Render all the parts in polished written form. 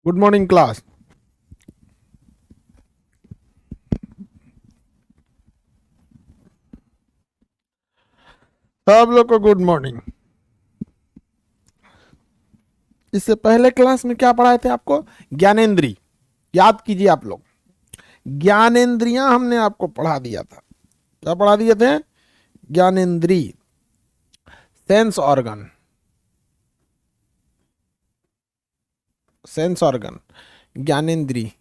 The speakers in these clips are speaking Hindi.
Good morning class. सब लोग को गुड मॉर्निंग। इससे पहले क्लास में क्या पढ़ाए थे आपको? ज्ञानेंद्री। याद कीजिए आप लोग, ज्ञानेंद्रियां हमने आपको पढ़ा दिया था। क्या पढ़ा दिए थे? ज्ञानेंद्री, सेंस ऑर्गन, सेंस ऑर्गन, ज्ञानेंद्री।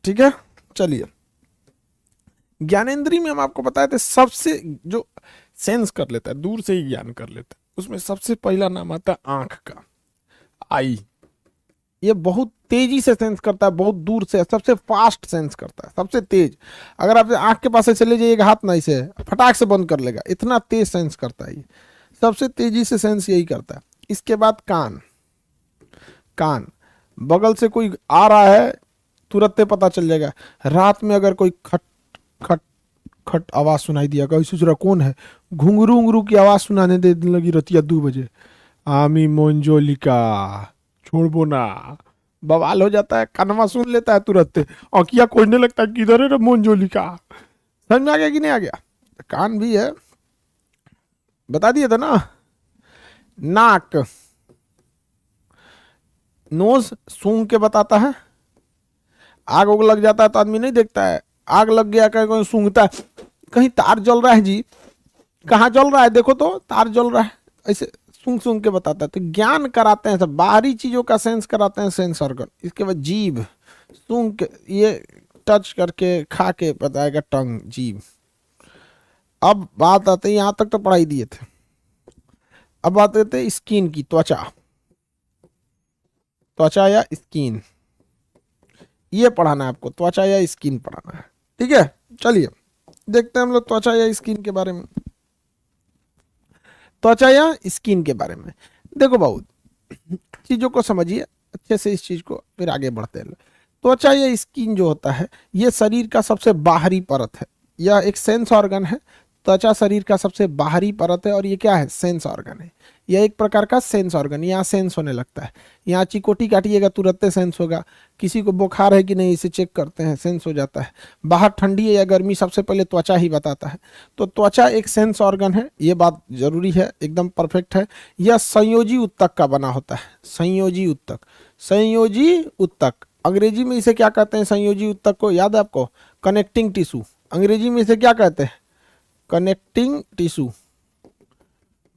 ठीक है, चलिए। ज्ञानेंद्री में हम आपको बताए थे सबसे जो सेंस कर लेता है, दूर से ही ज्ञान कर लेता है, उसमें सबसे पहला नाम आता है आंख का, आई। ये बहुत तेजी से सेंस करता है, बहुत दूर से, सबसे फास्ट सेंस करता है, सबसे तेज। अगर आप आंख के पास से चले जाइएगा, हाथ नहीं से फटाक से बंद कर लेगा, इतना तेज सेंस करता है ये। सबसे तेजी से सेंस यही करता है। इसके बाद कान। कान, बगल से कोई आ रहा है तुरंत पता चल जाएगा। रात में अगर कोई खट खट खट आवाज सुनाई दिया, कोई सोच रहा कौन है, घुंगरू उंगरू की आवाज सुनाने दे लगी रतिया 2 बजे, आमी मोंजोलिका, छोड़बो ना, बवाल हो जाता है। कनवा सुन लेता है तुरंत, औकिया खोजने लगता है किधर है रे मोंजोलिका। समझ में आ गया कि नहीं आ गया? कान भी है, बता दिया था ना। नाक, नोज सूंघ के बताता है। आग उग लग जाता है तो आदमी नहीं देखता है, आग लग गया कहीं कोई सूंघता है, कहीं तार जल रहा है जी, कहाँ जल रहा है देखो तो, तार जल रहा है, ऐसे सूंघ सूंघ के बताता है। तो ज्ञान कराते हैं सब, बाहरी चीजों का सेंस कराते हैं सेंस ऑर्गन। इसके बाद जीभ, सूंघ के, ये टच करके खा के बताएगा टंग, जीभ। अब बात आते, यहां तक तो पढ़ाई दिए थे। अब बात करते हैं स्किन की, त्वचा। त्वचा या स्किन, ये पढ़ाना है आपको, त्वचा या स्किन पढ़ाना है। ठीक है, चलिए देखते हैं हम लोग त्वचा या स्किन के बारे में। त्वचा या स्किन के बारे में देखो, बहुत चीजों को समझिए अच्छे से इस चीज को, फिर आगे बढ़ते हैं। त्वचा या स्किन जो होता है, ये शरीर का सबसे बाहरी परत है। यह एक सेंस ऑर्गन है। त्वचा शरीर का सबसे बाहरी परत है और ये क्या है? सेंस ऑर्गन है। यह एक प्रकार का सेंस ऑर्गन, यहाँ सेंस होने लगता है। यहाँ चिकोटी काटिएगा तुरंत सेंस होगा। किसी को बुखार है कि नहीं इसे चेक करते हैं, सेंस हो जाता है। बाहर ठंडी है या गर्मी, सबसे पहले त्वचा ही बताता है। तो त्वचा एक सेंस ऑर्गन है, ये बात जरूरी है, एकदम परफेक्ट है। यह संयोजी उत्तक का बना होता है। संयोजी उत्तक, संयोजी उत्तक, अंग्रेजी में इसे क्या कहते हैं? संयोजी उत्तक को याद है आपको? Connecting tissue. अंग्रेजी में इसे क्या कहते हैं? Connecting tissue.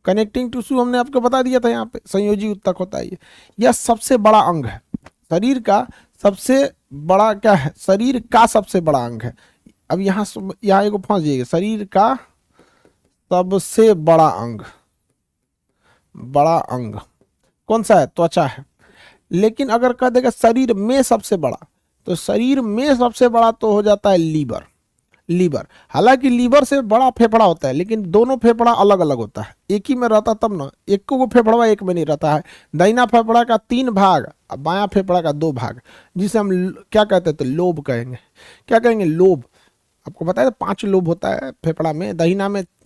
कनेक्टिंग टिश्यू हमने आपको बता दिया था, यहाँ पे संयोजी उत्तक होता है ये। यह सबसे बड़ा अंग है शरीर का। सबसे बड़ा क्या है? शरीर का सबसे बड़ा अंग है। अब यहाँ एगो फंस जाइएगा, शरीर का सबसे बड़ा अंग, बड़ा अंग कौन सा है? त्वचा है। लेकिन अगर कह देगा शरीर में सबसे बड़ा, तो शरीर में सबसे बड़ा तो हो जाता है लीवर। लीवर, हालांकि लीवर से बड़ा फेफड़ा होता है, लेकिन दोनों फेफड़ा अलग अलग होता है। एक ही में रहता तब ना, एक को फेफड़ा एक में नहीं रहता है। दाहिना फेफड़ा का 3 भाग और बायां फेफड़ा का 2 भाग, जिसे हम क्या कहते थे? लोब कहेंगे। क्या कहेंगे? लोब। आपको पता है 5 लोब होता है फेफड़ा में।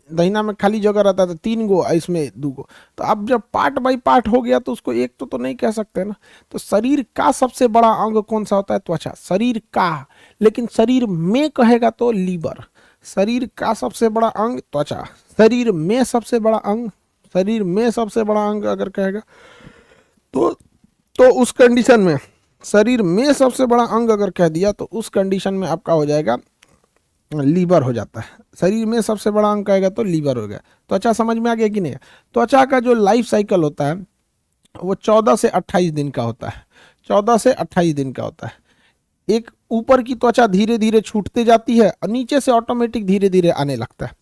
दहीना में खाली जगह रहता है तो 3 गो, इसमें 2 गो। तो अब जब पार्ट बाई पार्ट हो गया तो उसको एक तो नहीं कह सकते ना। तो शरीर का सबसे बड़ा अंग कौन सा होता है? त्वचा। शरीर का, लेकिन शरीर में कहेगा तो लीवर। शरीर का सबसे बड़ा अंग त्वचा, शरीर में सबसे बड़ा अंग, शरीर में सबसे बड़ा अंग अगर कहेगा तो उस कंडीशन में, शरीर में सबसे बड़ा अंग अगर कह दिया तो उस कंडीशन में आपका हो जाएगा लीवर हो जाता है। शरीर में सबसे बड़ा अंग कहेगा तो लीवर हो गया। त्वचा समझ में आ गया कि नहीं? त्वचा का जो लाइफ साइकिल होता है वो 14 से 28 दिन का होता है। 14 से 28 दिन का होता है। एक ऊपर की त्वचा धीरे धीरे छूटते जाती है और नीचे से ऑटोमेटिक धीरे धीरे आने लगता है।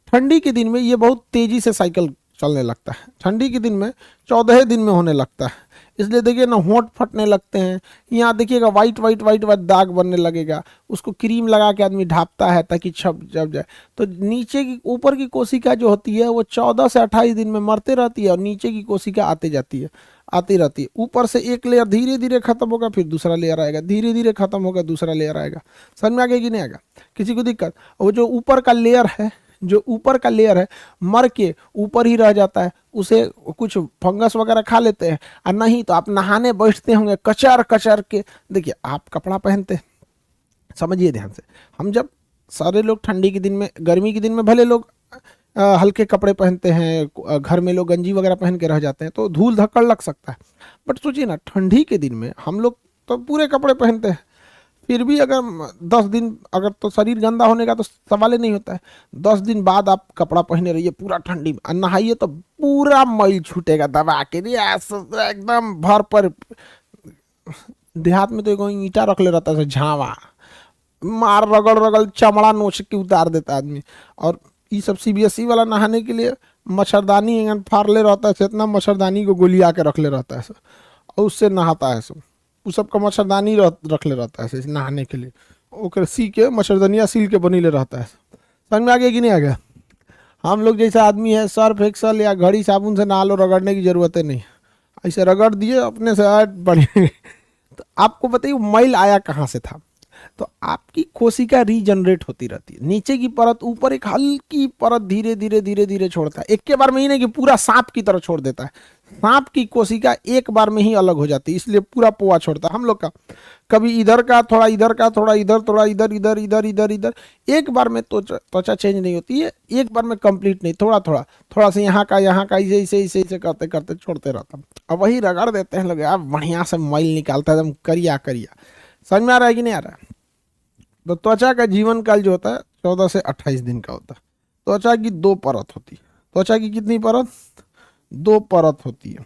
ठंडी के दिन में ये बहुत तेजी से साइकिल चलने लगता है। ठंडी के दिन में 14 दिन में होने लगता है। इसलिए देखिए ना, होंठ फटने लगते हैं। यहाँ देखिएगा वाइट वाइट वाइट वाइट दाग बनने लगेगा। उसको क्रीम लगा के आदमी ढापता है ताकि छप जब जाए। तो नीचे की, ऊपर की कोशिका जो होती है वो 14 से 28 दिन में मरते रहती है और नीचे की कोशिका आते जाती है, आती रहती है। ऊपर से एक लेयर धीरे धीरे खत्म होगा, फिर दूसरा लेयर आएगा, धीरे धीरे खत्म होगा, दूसरा लेयर आएगा। समझ में आ गया कि नहीं आएगा? किसी को दिक्कत? वो जो ऊपर का लेयर है, जो ऊपर का लेयर है मर के ऊपर ही रह जाता है, उसे कुछ फंगस वगैरह खा लेते हैं। और नहीं तो आप नहाने बैठते होंगे कचर कचर के। देखिए आप कपड़ा पहनते हैं, समझिए ध्यान से, हम जब सारे लोग ठंडी के दिन में, गर्मी के दिन में भले लोग हल्के कपड़े पहनते हैं, घर में लोग गंजी वगैरह पहन के रह जाते हैं तो धूल धक्कड़ लग सकता है। बट सोचिए ना, ठंडी के दिन में हम लोग तो पूरे कपड़े पहनते हैं, फिर भी अगर 10 दिन अगर तो शरीर गंदा होने का तो सवाल ही नहीं होता है। 10 दिन बाद आप कपड़ा पहने रहिए पूरा ठंडी में, नहाइए तो पूरा मैल छूटेगा दबा के, एकदम भर पर। देहात में तो एक ईंटा रख ले रहता है झावा, मार रगड़ रगड़ चमड़ा नोच के उतार देता आदमी। और ये सब सीबीएसई वाला नहाने के लिए मच्छरदानी फाड़ ले रहता है, इतना मच्छरदानी को गोलिया के रख ले रहता है और उससे नहाता है सब। उस सब का मच्छरदानी रख ले रहता है नहाने के लिए, ओकर सी के मच्छरदानिया सील के बनी ले रहता है। समझ में आ गया कि नहीं आ गया? हम लोग जैसा आदमी है, सर्फ एक्सल या घड़ी साबुन से नहा लो, रगड़ने की जरूरत है नहीं, ऐसे रगड़ दिए अपने से बढ़िया। तो आपको बताइए मैल आया कहाँ से था? तो आपकी कोशिका रीजनरेट होती रहती है, नीचे की परत ऊपर एक हल्की परत धीरे धीरे धीरे धीरे छोड़ता है, एक के बार में ही नहीं कि पूरा सांप की तरह छोड़ देता है। सांप की कोशिका एक बार में ही अलग हो जाती है, इसलिए पूरा पोआ छोड़ता है। हम लोग का कभी इधर का थोड़ा, इधर का थोड़ा, इधर थोड़ा, इधर इधर इधर इधर इधर, एक बार में त्वचा चेंज नहीं होती है, एक बार में कंप्लीट नहीं, थोड़ा थोड़ा थोड़ा सा यहाँ का ऐसे ऐसे ऐसे ऐसे करते करते छोड़ते रहता। अब वही रगड़ देते हैं लोग, यार बढ़िया से मैल निकालता है एकदम करिया करिया। समझ में आ रहा है कि नहीं आ रहा है? तो त्वचा का जीवन काल जो होता है 14 से 28 दिन का होता है। त्वचा की 2 परत होती है। त्वचा की कितनी परत? 2 परत होती है।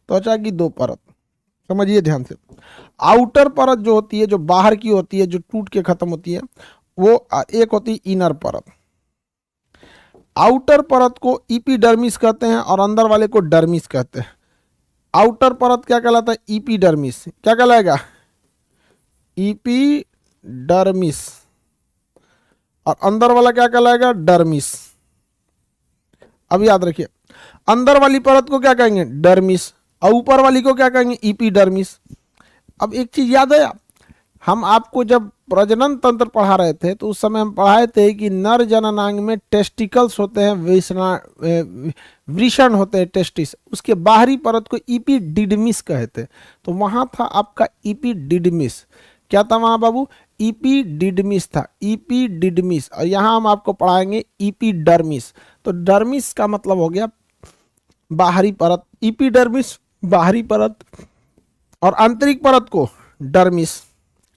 त्वचा की 2 परत, समझिए ध्यान से। आउटर परत जो होती है, जो बाहर की होती है, जो टूट के खत्म होती है, वो एक होती है इनर परत। आउटर परत को इपीडर्मिस कहते हैं और अंदर वाले को डर्मिस कहते हैं। आउटर परत क्या कहलाता है? इपीडर्मिस। क्या कहलाएगा? इपीडर्मिस। और अंदर वाला क्या कहलाएगा? डर्मिस। अब याद रखिए, अंदर वाली परत को क्या कहेंगे? डर्मिस, और ऊपर वाली को क्या कहेंगे? इपीडर्मिस। अब एक चीज याद है, हम आपको जब प्रजनन तंत्र पढ़ा रहे थे तो उस समय हम पढ़ाए थे कि नर जननांग में टेस्टिकल्स होते हैं, वृषण होते हैं, टेस्टिस, उसके बाहरी परत को इपीडिडमिस कहते। तो वहां था आपका इपीडिडमिस। क्या था वहां बाबू? इपीडिडमिस था, इपीडिडमिस। और यहाँ हम आपको पढ़ाएंगे इपीडर्मिस। तो डर्मिस का मतलब हो गया बाहरी परत, इपीडर्मिस बाहरी परत, और आंतरिक परत को डर्मिस,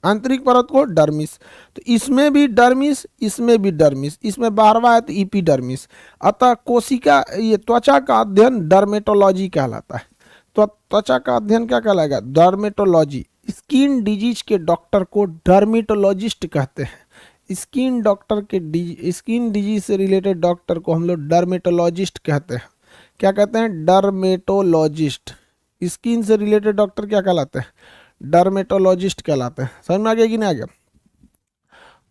आंतरिक परत को डर्मिस। तो इसमें भी डर्मिस, इसमें भी डर्मिस, इसमें बाहरवा है तो इपीडर्मिस। अतः कोशिका, ये त्वचा का अध्ययन डर्मेटोलॉजी कहलाता है। तो त्वचा का अध्ययन क्या कहलाएगा? डर्मेटोलॉजी। स्किन डिजीज के डॉक्टर को डर्मेटोलॉजिस्ट कहते हैं। स्किन डिजीज से रिलेटेड डॉक्टर को हम लोग डर्मेटोलॉजिस्ट कहते हैं। क्या कहते हैं? डर्मेटोलॉजिस्ट। स्किन से रिलेटेड डॉक्टर क्या कहलाते हैं? डर्मेटोलॉजिस्ट कहलाते हैं। समझ में आ गया कि नहीं आ गया?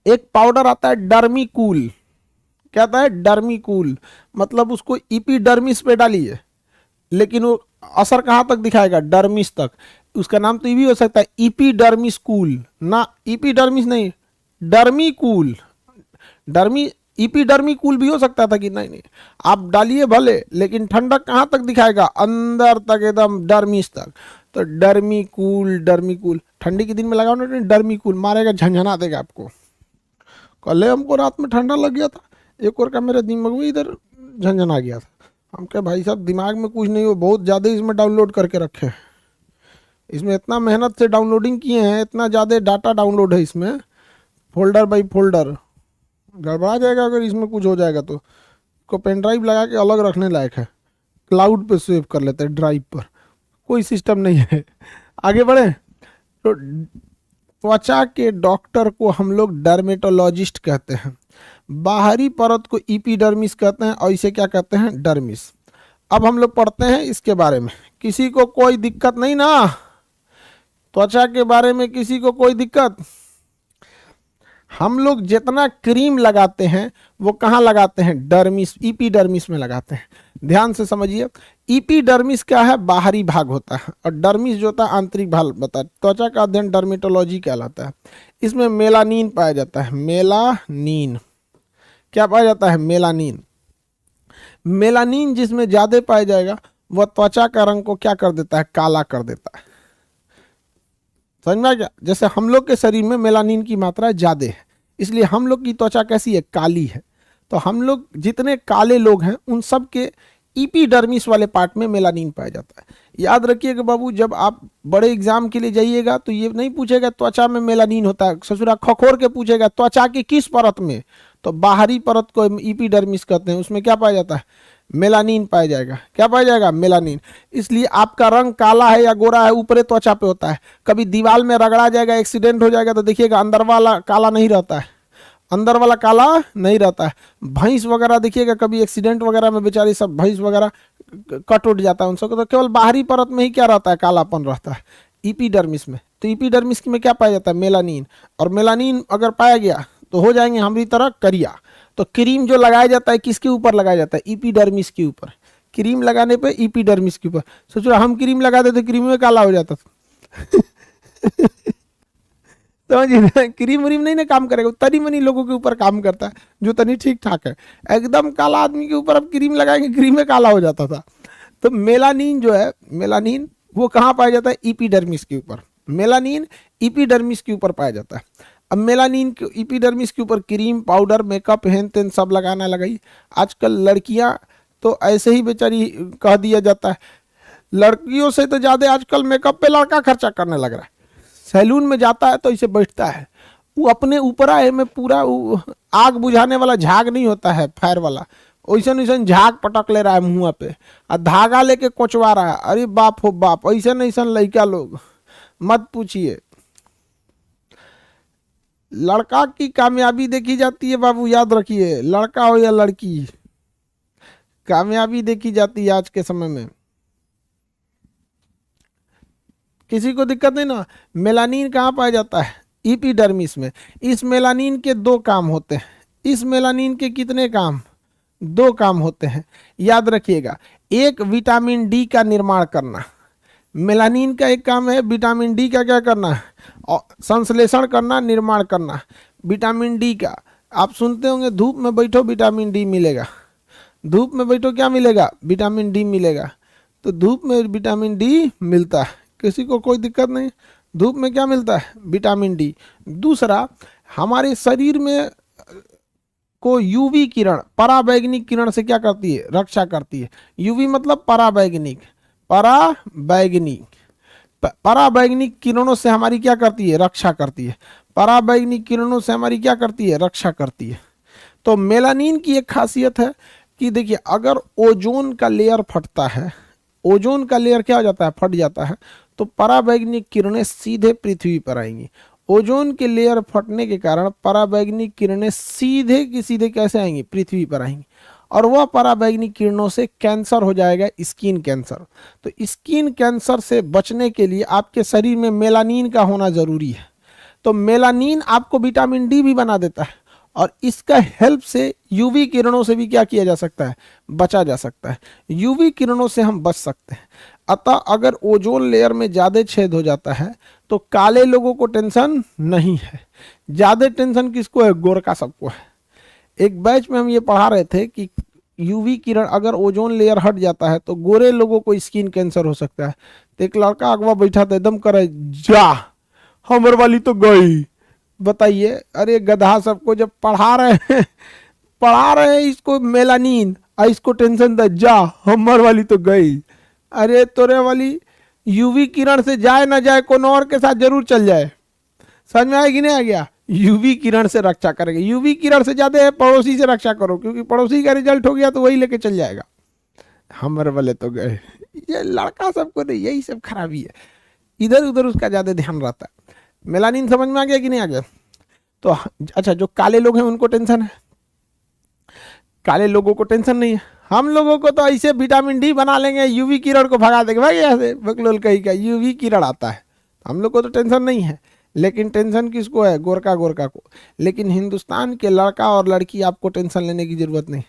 एक पाउडर आता है डर्मीकूल। क्या आता है? डर्मीकूल। मतलब उसको इपीडर्मिस पे डालिए, लेकिन वो असर कहाँ तक दिखाएगा? डर्मिस तक। उसका नाम तो ये भी हो सकता है इपीडर्मिस कूल, ना इपीडर्मिस नहीं, डर्मीकूल। इपीडर्मिकूल भी हो सकता था कि नहीं, आप डालिए भले, लेकिन ठंडक कहाँ तक दिखाएगा? अंदर तक, एकदम डर्मिस तक। तो डर्मीकूल, डर्मीकूल ठंडी के दिन में लगाओ ना, डर्मीकूल मारेगा, झंझना देगा आपको। कल हमको रात में ठंडा लग गया था, एक और का मेरे दिमाग में इधर झंझना गया था। हम कहे भाई साहब दिमाग में कुछ नहीं हो, बहुत ज़्यादा इसमें डाउनलोड करके रखे हैं, इसमें इतना मेहनत से डाउनलोडिंग किए हैं, इतना ज़्यादा डाटा डाउनलोड है इसमें, फोल्डर बाई फोल्डर। गड़बड़ा जाएगा अगर इसमें कुछ हो जाएगा तो। को पेन ड्राइव लगा के अलग रखने लायक है, क्लाउड पे सेव कर लेते हैं, ड्राइव पर, कोई सिस्टम नहीं है। आगे बढ़े तो त्वचा के डॉक्टर को हम लोग डर्मेटोलॉजिस्ट कहते हैं। बाहरी परत को इपीडर्मिस कहते हैं और इसे क्या कहते हैं? डर्मिस। अब हम लोग पढ़ते हैं इसके बारे में। किसी को कोई दिक्कत नहीं ना? त्वचा के बारे में किसी को कोई दिक्कत? हम लोग जितना क्रीम लगाते हैं वो कहाँ लगाते हैं? डर्मिस, इपीडर्मिस में लगाते हैं। ध्यान से समझिए, इपीडर्मिस क्या है? बाहरी भाग होता है, और डर्मिस जो होता है आंतरिक भाग होता है। त्वचा का अध्ययन डर्मेटोलॉजी कहलाता है। इसमें मेलानिन पाया जाता है। मेलानिन क्या पाया जाता है? मेलानिन। मेलानिन जिसमें ज्यादा पाया जाएगा वह त्वचा का रंग को क्या कर देता है? काला कर देता है। समझ में आ गया? जैसे हम लोग के शरीर में मेलानिन की मात्रा ज्यादा है, इसलिए हम लोग की त्वचा कैसी है? काली है। तो हम लोग जितने काले लोग हैं उन सब के ईपीडर्मिस वाले पार्ट में मेलानिन पाया जाता है। याद रखिएगा बाबू, जब आप बड़े एग्जाम के लिए जाइएगा तो ये नहीं पूछेगा त्वचा में मेलानिन होता है, ससुरा खखोर के पूछेगा त्वचा की किस परत में, तो बाहरी परत को ईपीडर्मिस कहते हैं, उसमें क्या पाया जाता है? मेलानिन पाया जाएगा। क्या पाया जाएगा? मेलानिन। इसलिए आपका रंग काला है या गोरा है ऊपरी त्वचा पे होता है, कभी दीवार में रगड़ा जाएगा, एक्सीडेंट हो जाएगा तो देखिएगा अंदर वाला काला नहीं रहता है, अंदर वाला काला नहीं रहता है। भैंस वगैरह देखिएगा कभी एक्सीडेंट वगैरह में बेचारी सब भैंस वगैरह कट उठ जाता है उन सबको, तो केवल बाहरी परत में ही क्या रहता है? कालापन रहता है ईपीडर्मिस में। तो ईपीडर्मिस में क्या पाया जाता है? मेलानिन। और मेलानिन अगर पाया गया तो हो जाएंगे हमारी तरह करिया। तो क्रीम जो लगाया जाता है किसके ऊपर लगाया जाता है? ईपीडर्मिस के ऊपर। क्रीम लगाने पे ईपीडर्मिस के ऊपर। सोचो हम क्रीम लगा देते क्रीम में काला हो जाता था। समझिए, क्रीम व्रीम नहीं ना काम करेगा, तनी मनी लोगों के ऊपर काम करता है जो तनी ठीक ठाक है। एकदम काला आदमी के ऊपर अब क्रीम लगाएंगे, क्रीम में काला हो जाता था। तो मेलानिन जो है, मेलानिन वो कहाँ पाया जाता है? ईपीडर्मिस के ऊपर। मेलानिन ईपीडर्मिस के ऊपर पाया जाता है। अब मेलानिन के ईपीडर्मिस के ऊपर क्रीम, पाउडर, मेकअप, हेन तेन सब लगाना लगाई। आजकल लड़कियां तो ऐसे ही बेचारी कह दिया जाता है, लड़कियों से तो ज्यादा आजकल मेकअप पे लड़का खर्चा करने लग रहा है। सैलून में जाता है तो इसे बैठता है, वो अपने ऊपर है में पूरा आग बुझाने वाला झाग नहीं होता है फायर वाला, वैसन वैसन झाग पटक ले रहा है मुँह पे और धागा लेके कोचवा रहा है। अरे बाप हो बाप, ऐसन ऐसन लड़का लोग मत पूछिए। लड़का की कामयाबी देखी जाती है बाबू, याद रखिए, लड़का हो या लड़की, कामयाबी देखी जाती है आज के समय में। किसी को दिक्कत नहीं ना? मेलानिन कहाँ पाया जाता है? ईपीडर्मिस में। इस मेलानिन के दो काम होते हैं। इस मेलानिन के कितने काम? दो काम होते हैं, याद रखिएगा। एक, विटामिन डी का निर्माण करना। मेलानिन का एक काम है विटामिन डी का क्या करना है? संश्लेषण करना, निर्माण करना। विटामिन डी का आप सुनते होंगे, धूप में बैठो विटामिन डी मिलेगा, धूप में बैठो क्या मिलेगा? विटामिन डी मिलेगा। तो धूप में विटामिन डी मिलता है, किसी को कोई दिक्कत नहीं। धूप में क्या मिलता है? Vitamin D. दूसरा, हमारे शरीर में को यूवी किरण, पराबैंगनिक किरण से क्या करती है? रक्षा करती है। यूवी मतलब पराबैंगनिक, पराबैंगनिक, पराबैंगनिक किरणों से हमारी क्या करती है? रक्षा करती है। पराबैंगनिक किरणों से हमारी क्या करती है? रक्षा करती है। तो मेलानिन की एक खासियत है कि देखिए, अगर ओजोन का लेयर फटता है, ओजोन का लेयर क्या हो जाता है? फट जाता है, तो पराबैंगनिक किरणें सीधे पृथ्वी पर आएंगी। ओजोन के लेयर फटने के कारण पराबैंगनिक किरणें सीधे की सीधे कैसे आएंगी? पृथ्वी पर आएंगी। और वह पराबैंगनिक किरणों से कैंसर हो जाएगा, स्किन कैंसर। तो स्किन कैंसर से बचने के लिए आपके शरीर में मेलानिन का होना जरूरी है। तो मेलानिन आपको विटामिन डी भी बना देता है, और इसका हेल्प से यूवी किरणों से भी क्या किया जा सकता है? बचा जा सकता है। यूवी किरणों से हम बच सकते हैं। अतः अगर ओजोन लेयर में ज़्यादा छेद हो जाता है तो काले लोगों को टेंशन नहीं है, ज़्यादा टेंशन किसको है? गोरका सबको है। एक बैच में हम ये पढ़ा रहे थे कि यूवी किरण अगर ओजोन लेयर हट जाता है तो गोरे लोगों को स्किन कैंसर हो सकता है। तो एक लड़का अगवा बैठा था, एकदम करे जा, हमर वाली तो गई। बताइए, अरे गधा, सबको जब पढ़ा रहे हैं इसको मेलानिन, इसको टेंशन था, जा हमर वाली तो गई। अरे तोरे वाली यूवी किरण से जाए ना जाए, कोनो और के साथ जरूर चल जाए। समझ में आया कि नहीं आ गया? यूवी किरण से रक्षा करेंगे। यूवी किरण से ज्यादा है पड़ोसी से रक्षा करो, क्योंकि पड़ोसी का रिजल्ट हो गया तो वही लेके चल जाएगा। हमर वाले तो गए। ये लड़का सबको नहीं, यही सब खराबी है, इधर उधर उसका ज्यादा ध्यान रहता है। मेलानिन समझ में आ गया कि नहीं आ गया? तो अच्छा, जो काले लोग हैं उनको टेंशन है, काले लोगों को टेंशन नहीं है। हम लोगों को तो ऐसे विटामिन डी बना लेंगे, यूवी किरण को भगा देंगे, भाई ऐसे बकलोल कहीं का यूवी किरण आता है, हम लोग को तो टेंशन नहीं है। लेकिन टेंशन किसको है? गोरका गोरका को। लेकिन हिंदुस्तान के लड़का और लड़की आपको टेंशन लेने की जरूरत नहीं।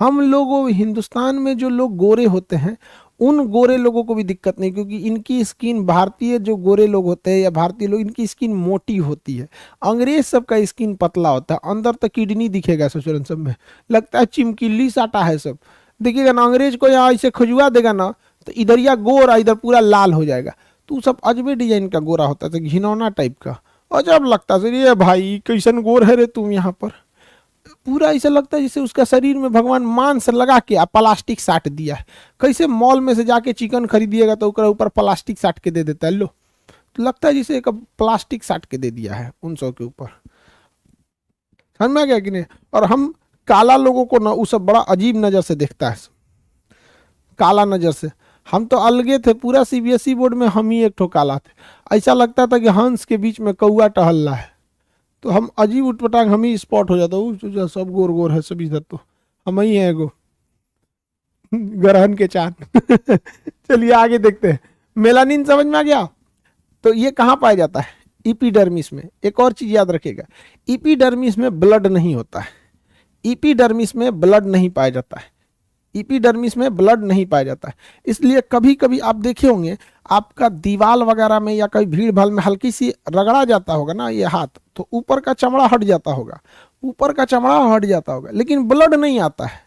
हम लोगों हिंदुस्तान में जो लोग गोरे होते हैं उन गोरे लोगों को भी दिक्कत नहीं, क्योंकि इनकी स्किन, भारतीय जो गोरे लोग होते हैं या भारतीय लोग, इनकी स्किन मोटी होती है। अंग्रेज सब का स्किन पतला होता है, अंदर तक किडनी दिखेगा ससुरन सब में, लगता है चिमकिली साटा है सब। देखिएगा ना, अंग्रेज को यहाँ ऐसे खुजवा देगा ना तो इधर या गोरा, इधर पूरा लाल हो जाएगा। तो सब अजबे डिजाइन का गोरा होता था, घिनौना टाइप का, अजब लगता है। ये भाई कैसन गोर है रे तुम यहाँ पर, पूरा ऐसा लगता है जैसे उसका शरीर में भगवान मांस लगा के प्लास्टिक साट दिया है। कैसे मॉल में से जाके चिकन खरीदिएगा तो ऊपर प्लास्टिक साट के दे देता है, लो, तो लगता है जैसे एक प्लास्टिक साट के दे दिया है उन सब के ऊपर। समझ में आ गया कि नहीं? और हम काला लोगों को ना वो सब बड़ा अजीब नज़र से देखता है, काला नज़र से। हम तो अलगे थे, पूरा सीबीएसई बोर्ड में हम ही एक ठो काला थे। ऐसा लगता था कि हंस के बीच में कौआ टहल रहा है, तो हम अजीब उटपटांग हम ही स्पॉट हो जाता, सब गोर गोर है सब इधर, तो हम ही हैं एगो ग्रहण के चांद चलिए आगे देखते हैं। मेलानिन समझ में आ गया? तो ये कहाँ पाया जाता है? इपीडर्मिस में। एक और चीज याद रखिएगा, इपीडर्मिस में ब्लड नहीं होता है, इपीडर्मिस में ब्लड नहीं पाया जाता है, इपीडर्मिस में ब्लड नहीं पाया जाता है। इसलिए कभी कभी आप देखे होंगे आपका दीवार वगैरह में या कहीं भीड़ भाड़ में हल्की सी रगड़ा जाता होगा ना ये हाथ, तो ऊपर का चमड़ा हट जाता होगा, ऊपर का चमड़ा हट जाता होगा, लेकिन ब्लड नहीं आता है।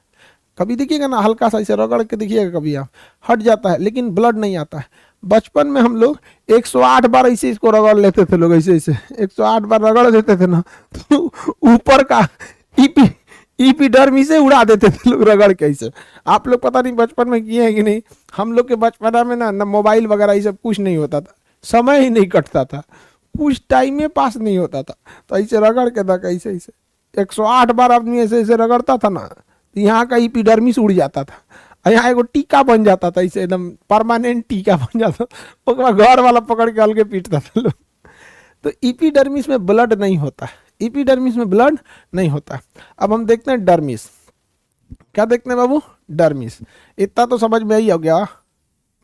कभी देखिएगा ना, हल्का सा इसे रगड़ के देखिएगा, कभी आप हट जाता है लेकिन ब्लड नहीं आता है। बचपन में हम लोग 108 बार ऐसे इसको रगड़ लेते थे, लोग ऐसे ऐसे 108 बार रगड़ देते थे ना, तो ऊपर का इपीडर्मिस से उड़ा देते थे लोग रगड़ के ऐसे। आप लोग पता नहीं बचपन में किए हैं कि नहीं। हम लोग के बचपना में ना मोबाइल वगैरह ये सब कुछ नहीं होता था, समय ही नहीं कटता था, कुछ टाइम में पास नहीं होता था, तो ऐसे रगड़ के था कैसे ऐसे 108 बार आदमी ऐसे ऐसे रगड़ता था ना, तो यहाँ का इपीडर्मिस उड़ जाता था, यहाँ एगो टीका बन जाता था, ऐसे एकदम परमानेंट टीका बन जाता, ओकरा घर वाला पकड़ के अलगे पीटता था लोग। तो इपीडर्मिस में ब्लड नहीं होता है, इपीडर्मिस में ब्लड नहीं होता। अब हम देखते हैं डर्मिस। क्या देखते हैं बाबू? डर्मिस। इतना तो समझ में ही हो गया।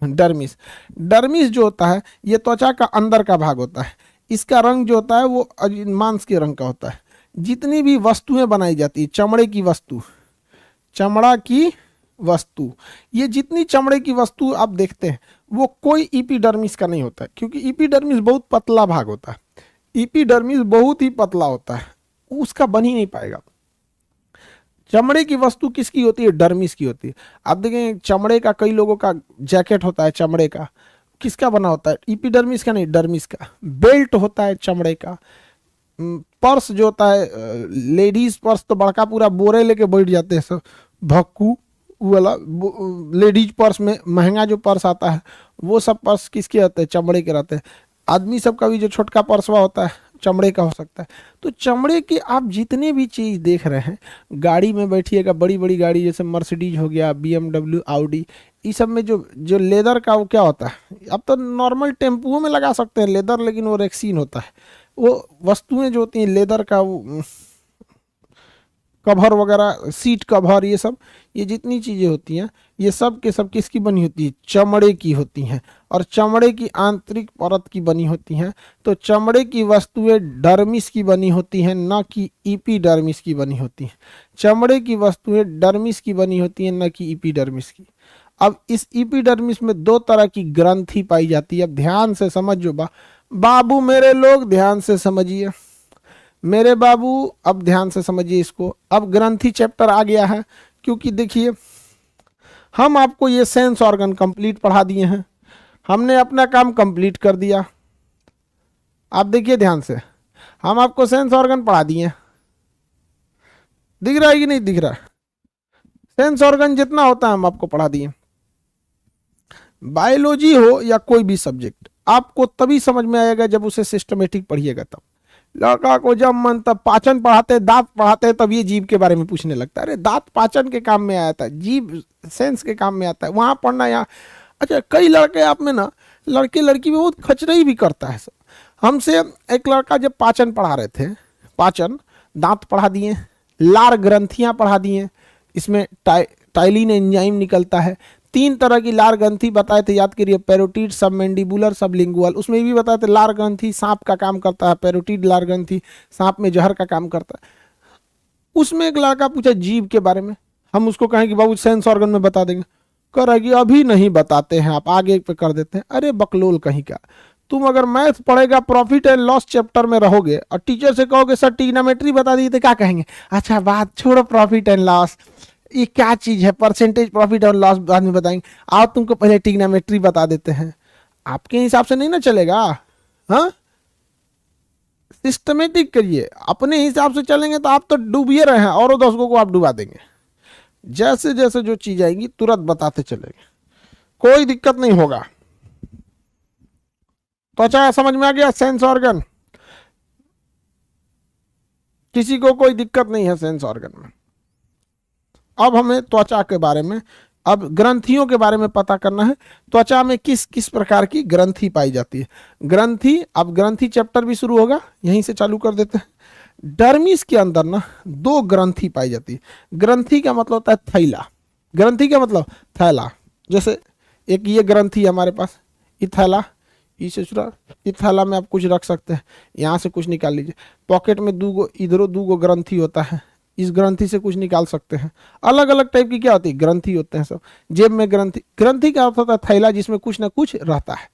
डर्मिस, डर्मिस जो होता है ये त्वचा का अंदर का भाग होता है। इसका रंग जो होता है वो मांस के रंग का होता है। जितनी भी वस्तुएं बनाई जाती है, चमड़े की वस्तु, चमड़ा की वस्तु, ये जितनी चमड़े की वस्तु आप देखते हैं वो कोई इपीडर्मिस का नहीं होता है, क्योंकि इपीडर्मिस बहुत पतला भाग होता है, इपीडर्मिस बहुत ही पतला होता है, उसका बन ही नहीं पाएगा। चमड़े की वस्तु किसकी होती है? डर्मिस की होती है। आप देखें चमड़े का, कई लोगों का जैकेट होता है चमड़े का, किसका बना होता है? इपीडर्मिस का नहीं, डर्मिस का। बेल्ट होता है चमड़े का। पर्स जो होता है, लेडीज पर्स तो बड़का पूरा बोरे लेके बैठ जाते हैं सब, भक्कू वाला लेडीज पर्स में महंगा जो पर्स आता है वो सब पर्स किसके रहते हैं? चमड़े के रहते हैं। आदमी सब का भी जो छोटका पर्सवा होता है चमड़े का हो सकता है। तो चमड़े के आप जितने भी चीज़ देख रहे हैं, गाड़ी में बैठिएगा, बड़ी बड़ी गाड़ी जैसे मर्सिडीज हो गया, BMW, ऑडी, इस सब में जो जो लेदर का वो क्या होता है, अब तो नॉर्मल टेम्पुओं में लगा सकते हैं लेदर, लेकिन वो रेक्सीन होता है। वो वस्तुएं जो होती हैं लेदर का, वो कवर वगैरह, सीट कवर, ये सब, ये जितनी चीज़ें होती हैं ये सब के सब किसकी बनी होती है? चमड़े की होती हैं, और चमड़े की आंतरिक परत की बनी होती हैं। तो चमड़े की वस्तुएं डर्मिस की बनी होती हैं, न कि इपीडर्मिस की बनी होती हैं। चमड़े की वस्तुएं डर्मिस की बनी होती हैं, न कि इपीडर्मिस की। अब इस इपीडर्मिस में दो तरह की ग्रंथि पाई जाती है। अब ध्यान से समझो बाबू, मेरे लोग ध्यान से समझिए, मेरे बाबू अब ध्यान से समझिए इसको। अब ग्रंथि चैप्टर आ गया है, क्योंकि देखिए हम आपको ये सेंस ऑर्गन कंप्लीट पढ़ा दिए हैं, हमने अपना काम कंप्लीट कर दिया। आप देखिए ध्यान से, हम आपको सेंस ऑर्गन पढ़ा दिए, दिख रहा है कि नहीं दिख रहा? सेंस ऑर्गन जितना होता है हम आपको पढ़ा दिए। बायोलॉजी हो या कोई भी सब्जेक्ट, आपको तभी समझ में आएगा जब उसे सिस्टमेटिक पढ़िएगा। तब लड़का को जब मन तब पाचन पढ़ाते, दांत पढ़ाते, तब ये जीभ के बारे में पूछने लगता है। अरे दांत पाचन के काम में आया था, जीभ सेंस के काम में आता है, वहाँ पढ़ना यहाँ। अच्छा, कई लड़के आप में ना, लड़के लड़की में बहुत खचरई भी करता है सब। हमसे एक लड़का जब पाचन पढ़ा रहे थे, पाचन, दांत पढ़ा दिए, लार ग्रंथियाँ पढ़ा दिए, इसमें टाइलिन एंजाइम निकलता है। 3 तरह की लार ग्रंथि बताए थे, याद करिए, पैरोटिड, सबमेंडिबुलर, सबलिंगुअल। उसमें भी बताए थे लार ग्रंथि सांप का काम करता है, पैरोटिड लार ग्रंथि सांप में जहर का काम करता है। उसमें एक लड़का पूछा जीभ के बारे में, हम उसको कहें कि बाबू सेंस ऑर्गन में बता देंगे। करेगी अभी नहीं बताते हैं, आप आगे पे कर देते हैं। अरे बकलोल कहीं का, तुम अगर मैथ पढ़ेगा प्रॉफिट एंड लॉस चैप्टर में रहोगे और टीचर से कहोगे सर ट्रिग्नोमेट्री बता दीजिए, तो क्या कहेंगे, अच्छा बात छोड़ो प्रॉफिट एंड लॉस, ये क्या चीज है, परसेंटेज प्रॉफिट और लॉस बाद में बताएंगे, आओ तुमको पहले ट्रिग्नोमेट्री बता देते हैं। आपके हिसाब से नहीं ना चलेगा, हाँ सिस्टमेटिक करिए, अपने हिसाब से चलेंगे तो आप तो डूबिए रहे हैं, और 10 को आप डुबा देंगे। जैसे जैसे जो चीज आएंगी तुरंत बताते चलेंगे, कोई दिक्कत नहीं होगा। त्वचा समझ में आ गया, सेंस ऑर्गन, किसी को कोई दिक्कत नहीं है सेंस ऑर्गन में। अब हमें त्वचा के बारे में, अब ग्रंथियों के बारे में पता करना है। त्वचा में किस किस प्रकार की ग्रंथि पाई जाती है। ग्रंथि, अब ग्रंथि चैप्टर भी शुरू होगा, यहीं से चालू कर देते हैं। डर्मिस के अंदर ना 2 ग्रंथि पाई जाती है। ग्रंथि का मतलब होता है थैला, ग्रंथि का मतलब थैला। जैसे एक ये ग्रंथि हमारे पास, ये थैला, इसे छुड़ा, इस थैला में आप कुछ रख सकते हैं, यहाँ से कुछ निकाल लीजिए। पॉकेट में 2 इधरों 2 ग्रंथि होता है, इस ग्रंथि से कुछ निकाल सकते हैं। अलग अलग टाइप की क्या होती है, ग्रंथि होते हैं सब। जेब में ग्रंथि, ग्रंथि का अर्थ होता है थैला जिसमें कुछ ना कुछ रहता है,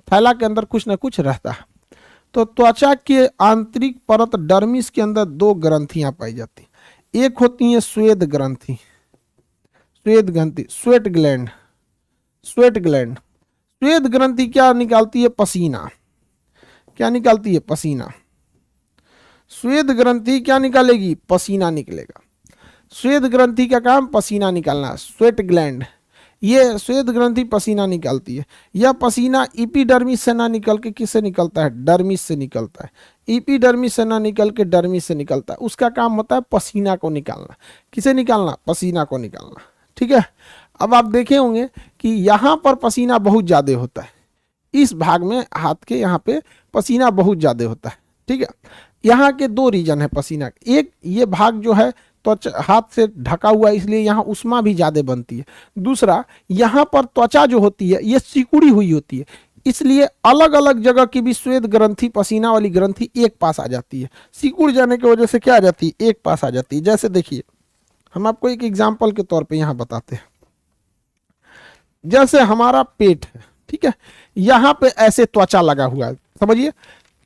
थैला के अंदर कुछ ना कुछ रहता है। तो त्वचा के आंतरिक परत डर्मिस के अंदर 2 ग्रंथियां पाई जाती हैं। एक होती है श्वेत ग्रंथि, श्वेत ग्रंथि, स्वेट ग्लैंड, स्वेट ग्लैंड। श्वेत ग्रंथि क्या निकालती है, पसीना। क्या निकालती है, पसीना। श्वेत ग्रंथि क्या निकालेगी, पसीना निकलेगा। श्वेत ग्रंथि का काम पसीना निकालना, स्वेट ग्लैंड। ये श्वेत ग्रंथि पसीना निकालती है। यह पसीना इपीडर्मिस से ना निकल के किससे निकलता है, डर्मिस से निकलता है। इपीडर्मिस से ना निकल के डर्मिस से निकलता है। उसका काम होता है पसीना को निकालना। किसे निकालना, पसीना को निकालना। ठीक है, अब आप देखे होंगे कि यहाँ पर पसीना बहुत ज़्यादा होता है, इस भाग में हाथ के यहाँ पे पसीना बहुत ज़्यादा होता है। ठीक है, यहाँ के 2 रीजन है पसीना। एक ये भाग जो है त्वचा हाथ से ढका हुआ है, इसलिए यहाँ उष्मा भी ज़्यादा बनती है। दूसरा, यहाँ पर त्वचा जो होती है ये सिकुड़ी हुई होती है, इसलिए अलग अलग जगह की भी श्वेत ग्रंथि, पसीना वाली ग्रंथि एक पास आ जाती है। सिकुड़ जाने की वजह से क्या आ जाती है, एक पास आ जाती है। जैसे देखिए, हम आपको एक एग्जाम्पल के तौर पर यहाँ बताते हैं। जैसे हमारा पेट है, ठीक है, यहाँ पे ऐसे त्वचा लगा हुआ है, समझिए,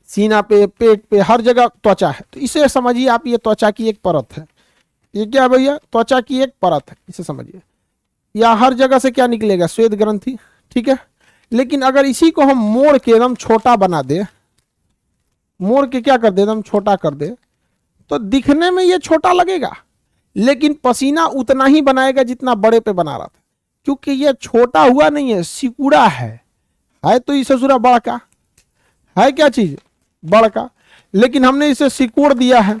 सीना पे, पेट पे, हर जगह त्वचा है। तो इसे समझिए आप, ये त्वचा की एक परत है। ये क्या है भैया, त्वचा की एक परत है, इसे समझिए। या हर जगह से क्या निकलेगा, श्वेत ग्रंथि। ठीक है, लेकिन अगर इसी को हम मोड़ के एकदम छोटा बना दे, मोड़ के क्या कर दे, एकदम छोटा कर दे, तो दिखने में ये छोटा लगेगा, लेकिन पसीना उतना ही बनाएगा जितना बड़े पे बना रहा था, क्योंकि ये छोटा हुआ नहीं है, सिकुड़ा है तो इसे ससुरा बड़का है, क्या चीज, बड़का। लेकिन हमने इसे सिकुड़ दिया है,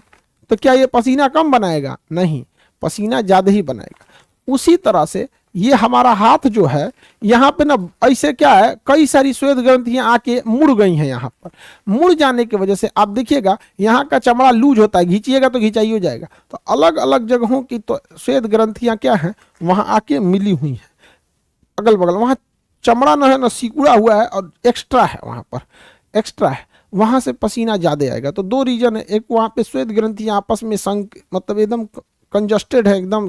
तो क्या ये पसीना कम बनाएगा, नहीं, पसीना ज्यादा ही बनाएगा। उसी तरह से ये हमारा हाथ जो है, यहाँ पे ना ऐसे क्या है, कई सारी श्वेत ग्रंथियां आके मुड़ गई हैं। यहाँ पर मुड़ जाने की वजह से आप देखिएगा यहाँ का चमड़ा लूज होता है, खींचिएगा तो खिंचाई हो जाएगा। तो अलग अलग जगहों की तो श्वेत ग्रंथियां क्या है, वहां आके मिली हुई है अगल बगल। वहां चमड़ा न है, न सिकुड़ा हुआ है, और एक्स्ट्रा है, वहां पर एक्स्ट्रा है, वहां से पसीना ज्यादा आएगा। तो 2 रीजन है, एक वहां पे श्वेत ग्रंथियां आपस में मतलब एकदम कंजस्टेड है, एकदम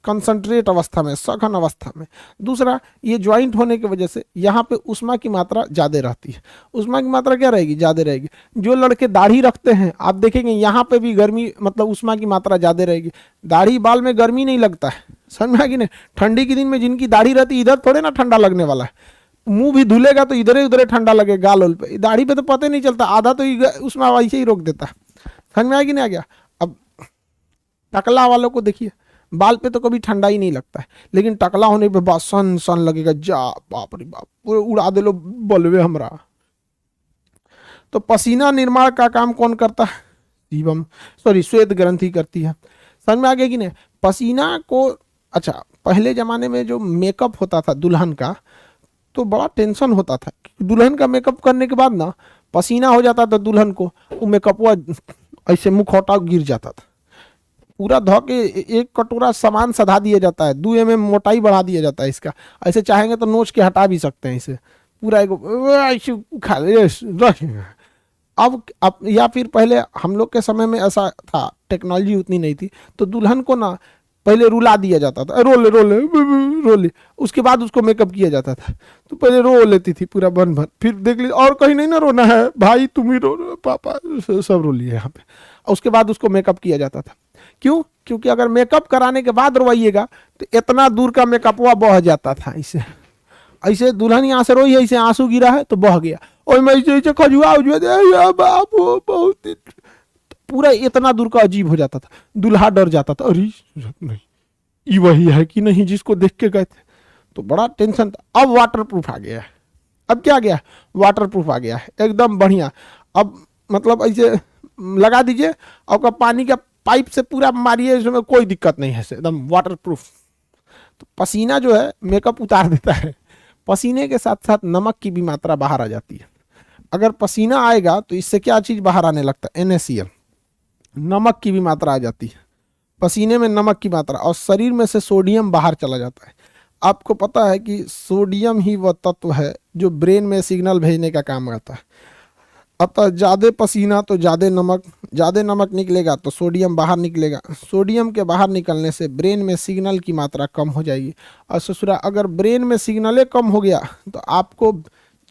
कंसंट्रेट अवस्था में, सघन अवस्था में। दूसरा, ये ज्वाइंट होने की वजह से यहाँ पे उष्मा की मात्रा ज़्यादा रहती है। उष्मा की मात्रा क्या रहेगी, ज़्यादा रहेगी। जो लड़के दाढ़ी रखते हैं, आप देखेंगे यहाँ पे भी गर्मी, मतलब उष्मा की मात्रा ज़्यादा रहेगी। दाढ़ी बाल में गर्मी नहीं लगता है, समझ में आ गई नहीं। ठंडी के दिन में जिनकी दाढ़ी रहती है, इधर थोड़े ना ठंडा लगने वाला है, मुंह भी धुलेगा तो इधर उधर ठंडा लगेगा, गाल पे। दाढ़ी पे तो पता नहीं चलता, आधा तो उष्मा वैसे ही रोक देता है, समझ में आ गई नहीं, आ गया। अब टकला वालों को देखिए, बाल पे तो कभी ठंडा ही नहीं लगता है, लेकिन टकला होने पे बस सन सन लगेगा, जा बाप रे बाप, पूरे उड़ा दे लो बलवे हमरा। तो पसीना निर्माण का काम कौन करता है, सीबम, सॉरी, श्वेत ग्रंथि करती है। समझ में आ गया कि नहीं। पसीना को, अच्छा, पहले जमाने में जो मेकअप होता था दुल्हन का, तो बड़ा टेंशन होता था। दुल्हन का मेकअप करने के बाद ना पसीना हो जाता था दुल्हन को, वो मेकअप ऐसे मुखौटा गिर जाता था, पूरा धो के 1 कटोरा सामान सधा दिया जाता है, 2 mm मोटाई बढ़ा दिया जाता है इसका। ऐसे चाहेंगे तो नोच के हटा भी सकते हैं इसे, पूरा एक खा ले। अब या फिर पहले हम लोग के समय में ऐसा था, टेक्नोलॉजी उतनी नहीं थी, तो दुल्हन को ना पहले रुला दिया जाता था, रोले रोले रोले, उसके बाद उसको मेकअप किया जाता था। तो पहले रो लेती थी पूरा बन भर, फिर देख ली और कहीं नहीं ना रोना है भाई, तुम ही रो, पापा सब रो लिए यहाँ पे, और उसके बाद उसको मेकअप किया जाता था। क्यों? क्योंकि अगर मेकअप कराने के बाद रोइएगा तो इतना दूर का मेकअप हुआ बह जाता था। ऐसे ऐसे दुल्हन यहाँ से रोई है, ऐसे आंसू गिरा है तो बह गया, और मैं ऐसे खजुआ बाबू बहुत, पूरा इतना दूर का अजीब हो जाता था। दूल्हा डर जाता था, अरे नहीं ये वही है कि नहीं जिसको देख के गए थे, तो बड़ा टेंशन था। अब वाटर प्रूफ आ गया है, अब क्या आ गया, वाटर प्रूफ आ गया है एकदम बढ़िया। अब मतलब ऐसे लगा दीजिए, आपका पानी का पाइप से पूरा मारिए, इसमें कोई दिक्कत नहीं है, एकदम वाटर प्रूफ। तो पसीना जो है मेकअप उतार देता है, पसीने के साथ साथ नमक की भी मात्रा बाहर आ जाती है। अगर पसीना आएगा तो इससे क्या चीज बाहर आने लगता है, NaCl, नमक की भी मात्रा आ जाती है, पसीने में नमक की मात्रा, और शरीर में से सोडियम बाहर चला जाता है। आपको पता है कि सोडियम ही वह तत्व है जो ब्रेन में सिग्नल भेजने का काम करता है। अतः ज़्यादा पसीना तो ज़्यादा नमक निकलेगा तो सोडियम बाहर निकलेगा, सोडियम के बाहर निकलने से ब्रेन में सिग्नल की मात्रा कम हो जाएगी। और ससुरा अगर ब्रेन में सिग्नले कम हो गया तो आपको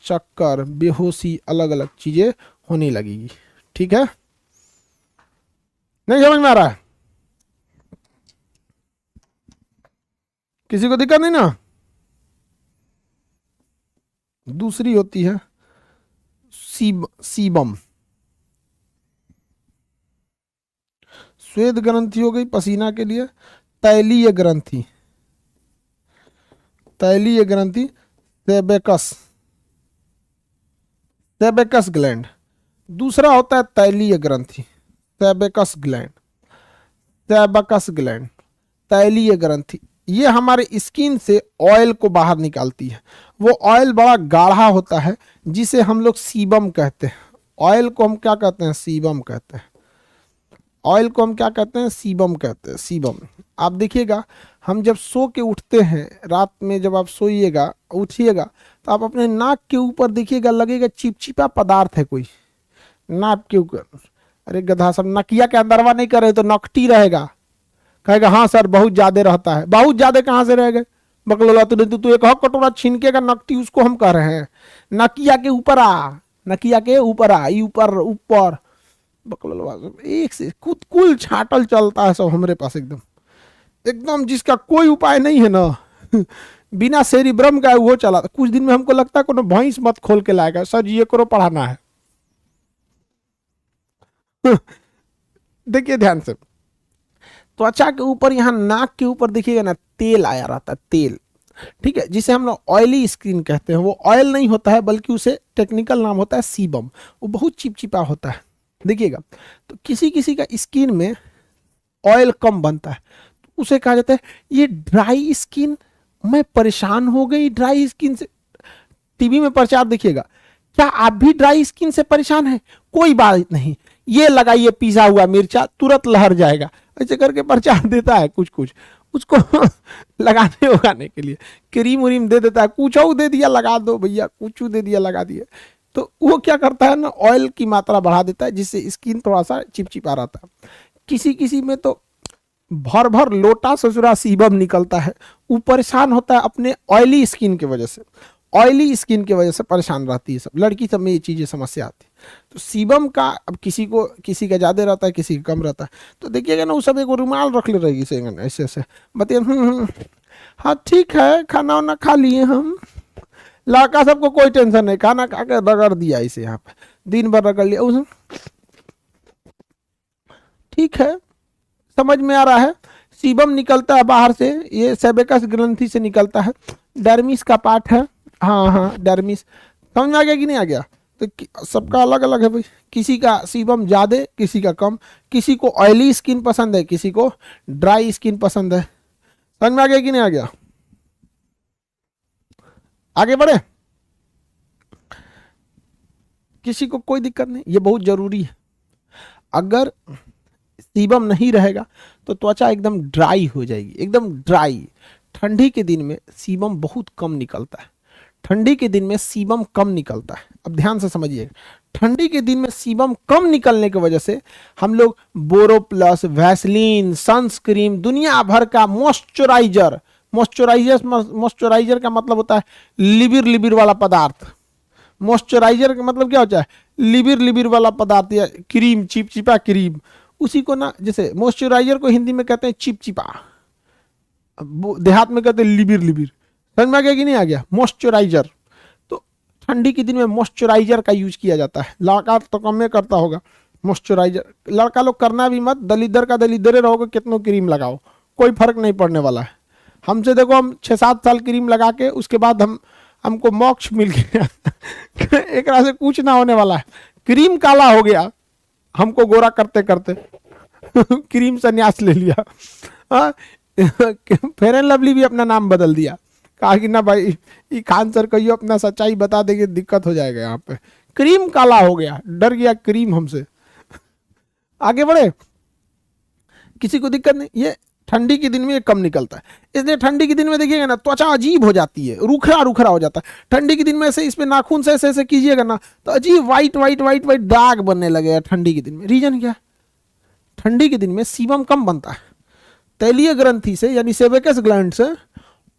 चक्कर, बेहोशी, अलग अलग चीज़ें होने लगेगी। ठीक है, नहीं समझ में आ रहा है? किसी को दिक्कत नहीं ना? दूसरी होती है सीबम, श्वेत ग्रंथि हो गई पसीना के लिए, तैलीय ग्रंथि, तैलीय ग्रंथि सेबेकस, सेबेकस ग्लैंड। दूसरा होता है तैलीय ग्रंथि, सेबेकस ग्लैंड, सेबेकस ग्लैंड, तैलीय ग्रंथि। ये हमारे स्किन से ऑयल को बाहर निकालती है। वो ऑयल बड़ा गाढ़ा होता है जिसे हम लोग सीबम कहते हैं। ऑयल को हम क्या कहते हैं, सीबम कहते हैं। ऑयल को हम क्या कहते हैं, सीबम कहते हैं, सीबम। आप देखिएगा, हम जब सो के उठते हैं रात में, जब आप सोइएगा उठिएगा तो आप अपने नाक के ऊपर देखिएगा, लगेगा चिपचिपा पदार्थ है कोई नाक के ऊपर। अरे गधा सब नकिया के अंदरवा नहीं करे तो नकटी रहेगा, कहेगा हाँ सर बहुत ज्यादा रहता है। बहुत ज्यादा कहाँ से रह गए बकलोला, तू एक हक कटोरा छीनके का नकटी, उसको हम कह रहे हैं नकिया के ऊपर आ, नकिया के ऊपर आ, ऊपर ऊपर बकलोला। एक से कुल छाटल चलता है सब हमारे पास, एकदम एकदम जिसका कोई उपाय नहीं है ना बिना शेरी ब्रह्म का वो चला। कुछ दिन में हमको लगता है कोनो भैंस मत खोल के लाएगा, सर ये करो पढ़ाना है देखिए ध्यान से, त्वचा के ऊपर, यहाँ नाक के ऊपर देखिएगा ना तेल आया रहता है, तेल, ठीक है, जिसे हम लोग ऑयली स्किन कहते हैं। वो ऑयल नहीं होता है बल्कि उसे टेक्निकल नाम होता है सीबम। वो बहुत चिपचिपा होता है देखिएगा। तो किसी किसी का स्किन में ऑयल कम बनता है तो उसे कहा जाता है ये ड्राई स्किन, मैं परेशान हो गई ड्राई स्किन से। टीवी में प्रचार देखिएगा, क्या आप भी ड्राई स्किन से परेशान हैं? कोई बात नहीं, ये लगाइए पिसा हुआ मिर्चा, तुरंत लहर जाएगा, ऐसे करके प्रचार देता है कुछ कुछ उसको लगाने उगाने के लिए। क्रीम व्रीम दे देता है, कुछ दे दिया लगा दो भैया, कुछ दे दिया लगा दिया। तो वो क्या करता है ना, ऑयल की मात्रा बढ़ा देता है जिससे स्किन थोड़ा सा चिपचिपा रहता है। किसी किसी में तो भर भर लोटा ससुरा सीबम निकलता है, वो परेशान होता है अपने ऑयली स्किन की वजह से, ऑयली स्किन की वजह से परेशान रहती है। सब लड़की सब में ये चीज़ें समस्या आती है। तो सीबम का अब किसी का ज़्यादा रहता है, किसी का कम रहता है। तो देखिएगा ना, वो सब एक रुमाल रख ले रहेगी ऐसे ऐसे बताइए, हाँ ठीक है खाना वाना खा लिए हम। लड़का सबको कोई टेंशन नहीं, खाना खा के रगड़ दिया इसे, यहाँ पे दिन भर रगड़ लिया उसे, ठीक है समझ में आ रहा है। सीबम निकलता है बाहर से, ये सेबेकस ग्रंथि से निकलता है, डर्मिस का पार्ट है। हाँ हाँ डर्मिस, समझ में आ गया कि नहीं आ गया? तो सबका अलग अलग है भाई, किसी का सीबम ज़्यादा, किसी का कम, किसी को ऑयली स्किन पसंद है, किसी को ड्राई स्किन पसंद है। समझ में आ गया कि नहीं आ गया? आगे बढ़े, किसी को कोई दिक्कत नहीं, ये बहुत जरूरी है। अगर सीबम नहीं रहेगा तो त्वचा एकदम ड्राई हो जाएगी, एकदम ड्राई। ठंडी के दिन में सीबम बहुत कम निकलता है, ठंडी के दिन में सीबम कम निकलता है। अब ध्यान से समझिएगा, ठंडी के दिन में सीबम कम निकलने की वजह से हम लोग बोरोप्लस, वैसलीन, सनस्क्रीन, दुनिया भर का मॉइस्चराइजर का मतलब होता है लिबिर वाला पदार्थ। मॉइस्चराइजर का मतलब क्या होता है? लिबिर वाला पदार्थ या क्रीम, चिपचिपा क्रीम, उसी को ना, जैसे मॉइस्चराइजर को हिंदी में कहते हैं चिपचिपा, देहात में कहते हैं लिबिर। समझ में आ गया कि नहीं आ गया? मॉइस्चराइजर। तो ठंडी के दिन में मॉइस्चराइजर का यूज किया जाता है। लड़का तो कम में करता होगा मॉइस्चराइजर, लड़का लोग करना भी मत, दलिदर का दलिदरे रहोगे, कितनों क्रीम लगाओ, कोई फर्क नहीं पड़ने वाला है। हमसे देखो, हम 6-7 साल क्रीम लगा के उसके बाद हमको मोक्ष मिल गया एक से कुछ ना होने वाला है। क्रीम काला हो गया हमको गोरा करते करते क्रीम संन्यास ले लिया। फेयर एंड लवली भी अपना नाम बदल दिया, कहा कि ना भाई ये खान सर कहियो अपना सच्चाई बता देंगे, दिक्कत हो जाएगा यहाँ पे। क्रीम काला हो गया, डर गया क्रीम हमसे। आगे बढ़े, किसी को दिक्कत नहीं। ये ठंडी के दिन में ये कम निकलता है, इसलिए ठंडी के दिन में देखिएगा ना त्वचा अजीब हो जाती है, रूखरा हो जाता है। ठंडी के दिन में ऐसे इस पे नाखून से ऐसे कीजिएगा ना तो अजीब वाइट दाग बनने लगेगा ठंडी के दिन में। रीजन क्या? ठंडी के दिन में सीबम कम बनता है, तैलीय ग्रंथि से यानी सेबेकस ग्लैंड से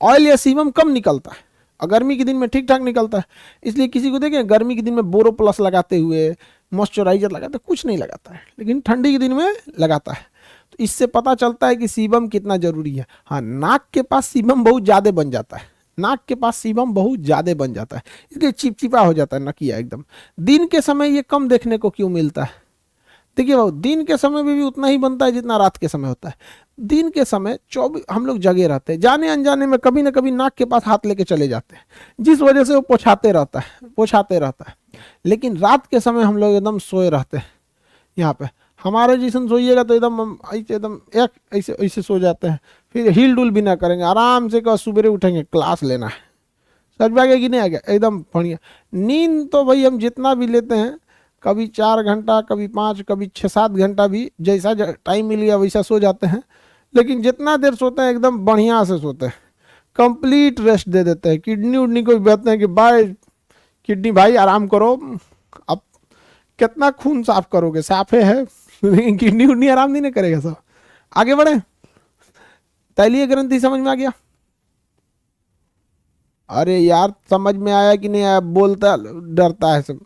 ऑयल या सीबम कम निकलता है, और गर्मी के दिन में ठीक ठाक निकलता है। इसलिए किसी को देखें गर्मी के दिन में बोरोप्लस लगाते हुए, मॉइस्चराइजर लगाते, कुछ नहीं लगाता है, लेकिन ठंडी के दिन में लगाता है। तो इससे पता चलता है कि सीबम कितना जरूरी है। हाँ, नाक के पास सीबम बहुत ज़्यादा बन जाता है, नाक के पास सीबम बहुत ज़्यादा बन जाता है, इसलिए चिपचिपा हो जाता है नकिया एकदम। दिन के समय ये कम देखने को क्यों मिलता है? देखिए बाबू, दिन के समय में भी उतना ही बनता है जितना रात के समय होता है। दिन के समय 24 हम लोग जगे रहते हैं, जाने अनजाने में कभी ना कभी नाक के पास हाथ लेके चले जाते हैं, जिस वजह से वो पोछाते रहता है। लेकिन रात के समय हम लोग एकदम सोए रहते हैं। यहाँ पे हमारे जैसे सोइएगा तो एकदम ऐसे सो जाते हैं, फिर हिल डुल भी ना करेंगे, आराम से कल सुबह उठेंगे, क्लास लेना है। समझ में आ गया कि नहीं आ गया? एकदम बढ़िया। नींद तो भाई हम जितना भी लेते हैं, कभी 4 घंटा, कभी 5, कभी 6-7 घंटा भी, जैसा टाइम मिल गया वैसा सो जाते हैं। लेकिन जितना देर सोते हैं एकदम बढ़िया से सोते हैं, कंप्लीट रेस्ट दे देते हैं। किडनी उडनी को भी कहते हैं कि भाई किडनी भाई आराम करो, अब कितना खून साफ करोगे, साफे है लेकिन किडनी उडनी आराम नहीं करेगा सब। आगे बढ़े, तैलीय ग्रंथि समझ में आ गया? अरे यार समझ में आया कि नहीं आया? बोलता डरता है सब।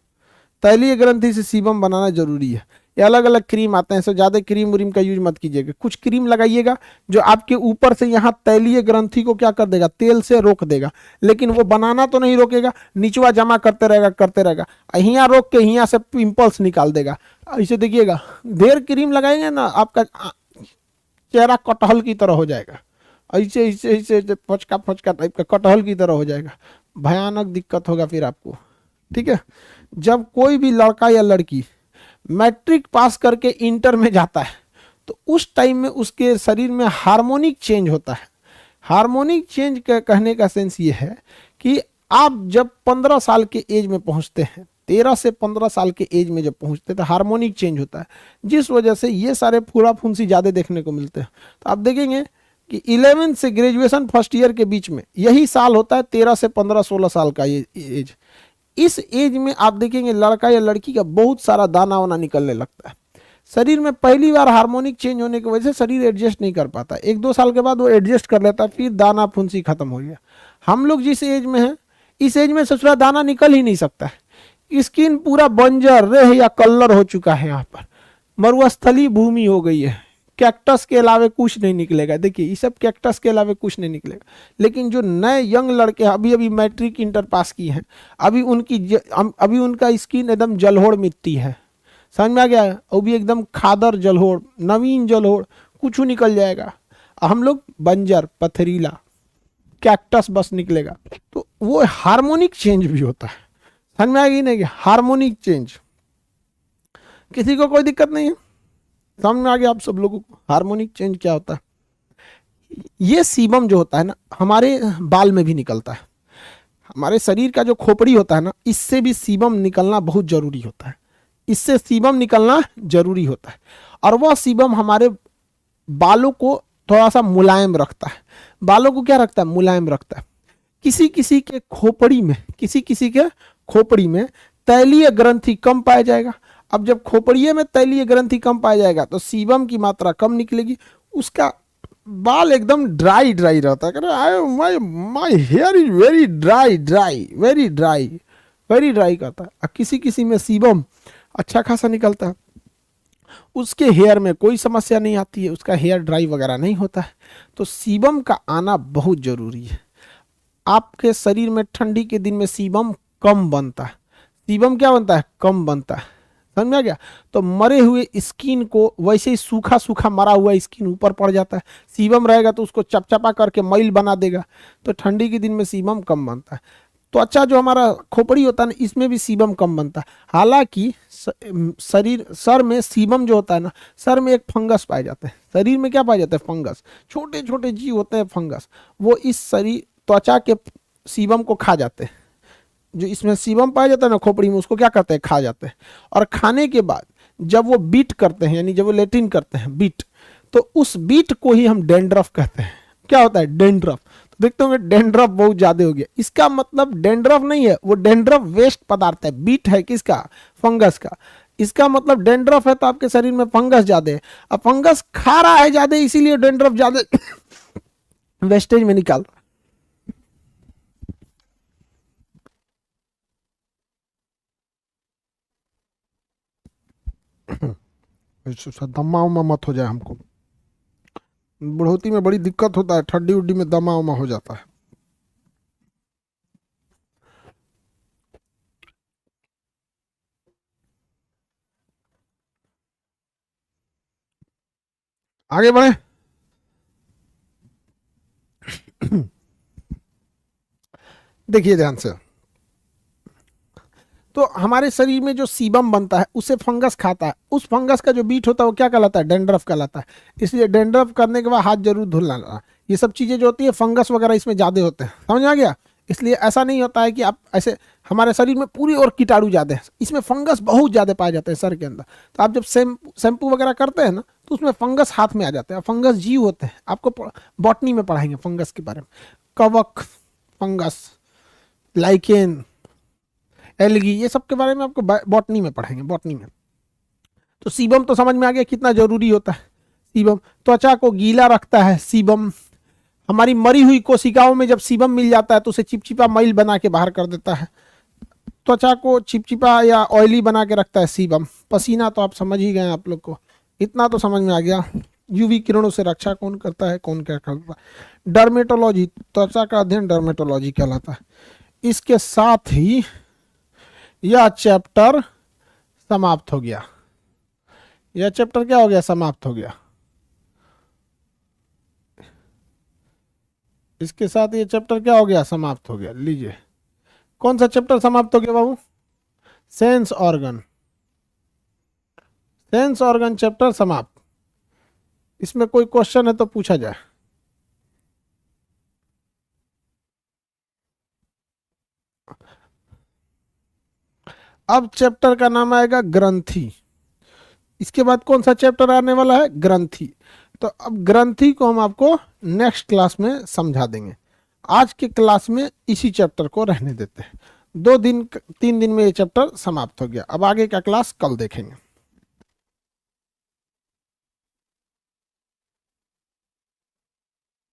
तैलीय ग्रंथि से सीबम बनाना जरूरी है। ये अलग अलग क्रीम आते हैं, सो ज़्यादा क्रीम व्रीम का यूज मत कीजिएगा। कुछ क्रीम लगाइएगा जो आपके ऊपर से यहाँ तैलीय ग्रंथि को क्या कर देगा, तेल से रोक देगा, लेकिन वो बनाना तो नहीं रोकेगा, निचवा जमा करते रहेगा। यहाँ रोक के यहाँ से पिंपल्स निकाल देगा। ऐसे देखिएगा, ढेर क्रीम लगाएंगे ना आपका चेहरा कटहल की तरह हो जाएगा, ऐसे फचका टाइप का कटहल की तरह हो जाएगा। भयानक दिक्कत होगा फिर आपको। ठीक है, जब कोई भी लड़का या लड़की मैट्रिक पास करके इंटर में जाता है तो उस टाइम में उसके शरीर में हार्मोनिक चेंज होता है। हार्मोनिक चेंज कहने का सेंस ये है कि आप जब 15 साल के एज में पहुंचते हैं, 13 से 15 साल के एज में जब पहुंचते हैं तो हार्मोनिक चेंज होता है, जिस वजह से ये सारे फूला फुंसी ज़्यादा देखने को मिलते हैं। तो आप देखेंगे कि 11 से ग्रेजुएशन फर्स्ट ईयर के बीच में यही साल होता है 13 से 15-16 साल का ये एज। इस एज में आप देखेंगे लड़का या लड़की का बहुत सारा दाना वाना निकलने लगता है। शरीर में पहली बार हार्मोनिक चेंज होने की वजह से शरीर एडजस्ट नहीं कर पाता, 1-2 साल के बाद वो एडजस्ट कर लेता है, फिर दाना फुंसी खत्म हो गया। हम लोग जिस एज में हैं, इस एज में ससुरा दाना निकल ही नहीं सकता है। स्किन पूरा बंजर रेह या कलर हो चुका है, यहाँ पर मरुस्थली भूमि हो गई है, कैक्टस के अलावे कुछ नहीं निकलेगा। देखिए ये सब कैक्टस के अलावे कुछ नहीं निकलेगा। लेकिन जो नए यंग लड़के अभी मैट्रिक इंटर पास किए हैं, अभी उनका स्किन एकदम जलहोड़ मिट्टी है, समझ में आ गया? वो भी एकदम खादर जलहोड़, नवीन जलहोड़, कुछ निकल जाएगा। हम लोग बंजर पथरीला कैक्टस बस निकलेगा। तो वो हार्मोनिक चेंज भी होता है, समझ में आएगी नहीं? हार्मोनिक चेंज, किसी को कोई दिक्कत नहीं है? समझ में आ गया आप सब लोगों को हार्मोनिक चेंज क्या होता है? ये सीबम जो होता है ना, हमारे बाल में भी निकलता है। हमारे शरीर का जो खोपड़ी होता है ना, इससे भी सीबम निकलना बहुत जरूरी होता है। इससे सीबम निकलना जरूरी होता है, और वह सीबम हमारे बालों को थोड़ा सा मुलायम रखता है। बालों को क्या रखता है? मुलायम रखता है। किसी किसी के खोपड़ी में, किसी किसी के खोपड़ी में तैलीय ग्रंथि कम पाया जाएगा। अब जब खोपड़िए में तैलीय ग्रंथि कम पाया जाएगा तो सीबम की मात्रा कम निकलेगी, उसका बाल एकदम ड्राई ड्राई रहता है, my my here is very dry dry, very dry, very dry कहता है। किसी किसी में सीबम अच्छा खासा निकलता है, उसके हेयर में कोई समस्या नहीं आती है, उसका हेयर ड्राई वगैरह नहीं होता है। तो सीबम का आना बहुत जरूरी है। आपके शरीर में ठंडी के दिन में सीबम कम बनता है। सीबम क्या बनता है? कम बनता है। समझ में आ गया? तो मरे हुए स्किन को वैसे ही सूखा सूखा मरा हुआ स्किन ऊपर पड़ जाता है, सीबम रहेगा तो उसको चपचपा करके मैल बना देगा। तो ठंडी के दिन में सीबम कम बनता है। त्वचा जो हमारा खोपड़ी होता है ना, इसमें भी सीबम कम बनता है। हालांकि शरीर, सर में सीबम जो होता है ना, सर में एक फंगस पाए जाते हैं। शरीर में क्या पाए जाते हैं? फंगस। छोटे छोटे जीव होते हैं फंगस, वो इस शरीर त्वचा के सीबम को खा जाते हैं। जो इसमें सीबम पाया जाता है ना खोपड़ी में, उसको क्या करते हैं? खा जाते हैं। और खाने के बाद जब वो बीट करते हैं, यानी जब वो लेट्रिन करते हैं बीट, तो उस बीट को ही हम डेंड्रफ कहते हैं। क्या होता है? डेंड्रफ। तो देखते होंगे डेंड्रफ बहुत ज्यादा हो गया, इसका मतलब डेंड्रफ नहीं है, वो डेंड्रफ वेस्ट पदार्थ है। बीट है किसका? फंगस का। इसका मतलब डेंड्रफ है तो आपके शरीर में फंगस ज्यादा है। अब फंगस खा रहा है ज्यादा, इसीलिए डेंड्रफ ज्यादा वेस्टेज में निकाल। दमा उमा मत हो जाए हमको, बुढ़ौती में बड़ी दिक्कत होता है, ठंडी उड्डी में दमा उमा हो जाता है। आगे बढ़े। देखिए ध्यान से, तो हमारे शरीर में जो सीबम बनता है उसे फंगस खाता है। उस फंगस का जो बीट होता है वो क्या कहलाता है? डेंड्रफ कहलाता है। इसलिए डेंड्रफ करने के बाद हाथ जरूर धुलना। ये सब चीजें जो होती है फंगस वगैरह इसमें ज्यादा होते हैं। समझ आ गया? इसलिए ऐसा नहीं होता है कि आप ऐसे, हमारे शरीर में पूरी और कीटाणु ज्यादा है, इसमें फंगस बहुत ज्यादा पाए जाते हैं सर के अंदर। तो आप जब शैम्पू वगैरह करते हैं ना, तो उसमें फंगस हाथ में आ जाते हैं। फंगस जीव होते हैं, आपको बॉटनी में पढ़ाएंगे फंगस के बारे में। कवक फंगस, लाइकेन, एलगी, ये सब के बारे में आपको बॉटनी में पढ़ेंगे, बॉटनी में। तो सीबम तो समझ में आ गया कितना जरूरी होता है। सीबम त्वचा को गीला रखता है। सीबम हमारी मरी हुई कोशिकाओं में जब सीबम मिल जाता है तो उसे चिपचिपा मैल बना के बाहर कर देता है। त्वचा को चिपचिपा या ऑयली बना के रखता है सीबम। पसीना तो आप समझ ही गए, आप लोग को इतना तो समझ में आ गया। यूवी किरणों से रक्षा कौन करता है, कौन क्या करता है? डर्मेटोलॉजी, त्वचा का अध्ययन डर्मेटोलॉजी कहलाता है। इसके साथ ही यह चैप्टर समाप्त हो गया। यह चैप्टर क्या हो गया? समाप्त हो गया। इसके साथ ये चैप्टर क्या हो गया? समाप्त हो गया। लीजिए, कौन सा चैप्टर समाप्त हो गया बाबू? Sense organ. Sense organ chapter समाप्त। इसमें कोई क्वेश्चन है तो पूछा जाए। अब चैप्टर का नाम आएगा ग्रंथि। इसके बाद कौन सा चैप्टर आने वाला है? ग्रंथि। तो अब ग्रंथि को हम आपको नेक्स्ट क्लास में समझा देंगे। आज के क्लास में इसी चैप्टर को रहने देते हैं। 2 दिन 3 दिन में ये चैप्टर समाप्त हो गया। अब आगे का क्लास कल देखेंगे।